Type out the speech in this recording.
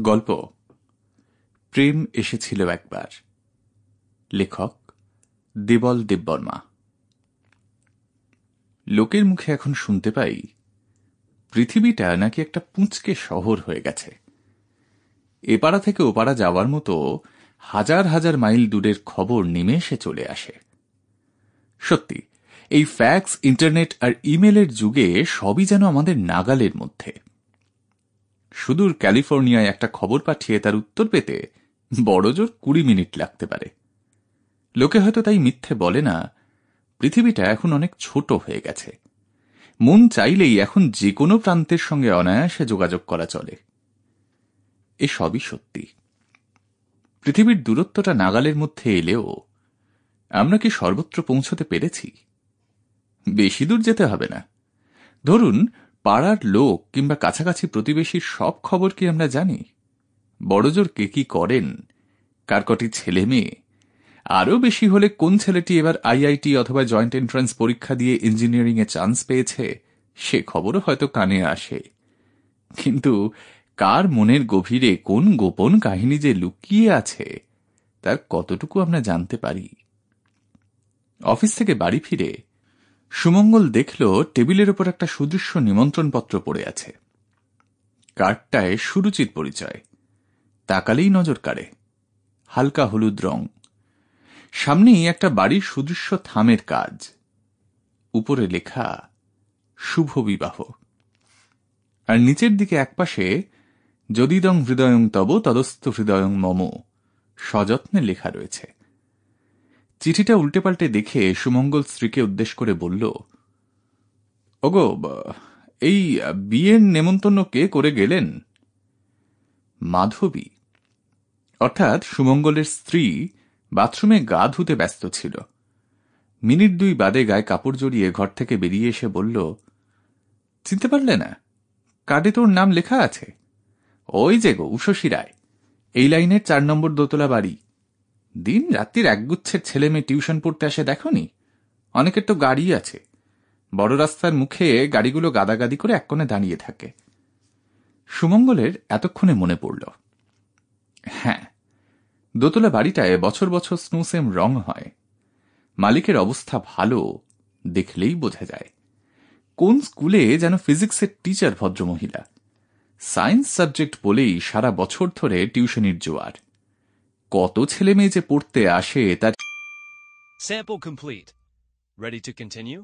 গল্প প্রেম এসেছিল একবার। লেখক দেবল দেববর্মা। লোকের মুখে এখন শুনতে পাই পৃথিবীটা নাকি একটা পুঁচকে শহর হয়ে গেছে। এপাড়া থেকে ওপাড়া যাওয়ার মতো হাজার হাজার মাইল দূরের খবর নিমেষে চলে আসে। সত্যি, এই ফ্যাক্স, ইন্টারনেট আর ইমেলের যুগে সবই যেন আমাদের নাগালের মধ্যে। সুদূর ক্যালিফোর্নিয়ায় একটা খবর পাঠিয়ে তার উত্তর পেতে বড়জোর 20 মিনিট লাগতে পারে। লোকে হয়তো তাই মিথ্যে বলে না, পৃথিবীটা এখন অনেক ছোট হয়ে গেছে। মন চাইলেই এখন যে কোনো প্রান্তের সঙ্গে অনায়াসে যোগাযোগ করা চলে। এ সবই সত্যি। পৃথিবীর দূরত্বটা নাগালের মধ্যে এলেও আমরা কি সর্বত্র পৌঁছতে পেরেছি? বেশি দূর যেতে হবে না। ধরুন, পাড়ার লোক কিংবা কাছাকাছি প্রতিবেশীর সব খবর কি আমরা জানি? বড়জোর কে কি করেন, কার কটি ছেলে মেয়ে, আরও বেশি হলে কোন ছেলেটি এবার আইআইটি অথবা জয়েন্ট এন্ট্রান্স পরীক্ষা দিয়ে ইঞ্জিনিয়ারিং এ চান্স পেয়েছে, সে খবরও হয়তো কানে আসে। কিন্তু কার মনের গভীরে কোন গোপন কাহিনী যে লুকিয়ে আছে, তার কতটুকু আমরা জানতে পারি? অফিস থেকে বাড়ি ফিরে সুমঙ্গল দেখল টেবিলের ওপর একটা সুদৃশ্য নিমন্ত্রণপত্র পড়ে আছে। কার্ডটায় সুরুচির পরিচয়। তাকালেই নজর কাড়ে। হালকা হলুদ রং। সামনেই একটা বাড়ির সুদৃশ্য থামের কাজ। উপরে লেখা শুভ বিবাহ। আর নিচের দিকে একপাশে যদিদং হৃদয়ং তব তদস্থ হৃদয়ং মম সযত্নে লেখা রয়েছে। চিঠিটা উল্টে পাল্টে দেখে সুমঙ্গল স্ত্রীকে উদ্দেশ্য করে বলল, ওগো, এই বিয়ের নেমন্তন্ন কে করে গেলেন? মাধবী, অর্থাৎ সুমঙ্গলের স্ত্রী, বাথরুমে গা ধুতে ব্যস্ত ছিল। মিনিট 2 বাদে গায়ে কাপড় জড়িয়ে ঘর থেকে বেরিয়ে এসে বলল, চিনতে পারলে না? কার্ডে তোর নাম লেখা আছে। ওই যে গো, উষসী রায়, এই লাইনের 4 নম্বর দোতলা বাড়ি। দিন রাত্রির একগুচ্ছের ছেলে মেয়ে টিউশন পড়তে আসে, দেখনি? অনেকের তো গাড়ি আছে। বড় রাস্তার মুখে গাড়িগুলো গাদাগাদি করে এক কোণে দাঁড়িয়ে থাকে। সুমঙ্গলের এতক্ষণে মনে পড়ল, হ্যাঁ, দোতলা বাড়িটায় বছর বছর স্নোসেম রং হয়। মালিকের অবস্থা ভালো, দেখলেই বোঝা যায়। কোন স্কুলে যেন ফিজিক্সের টিচার ভদ্রমহিলা। সায়েন্স সাবজেক্ট বলেই সারা বছর ধরে টিউশনির জোয়ার। কত ছেলে মেয়ে যে পড়তে আসে তার Sample complete. Ready to continue?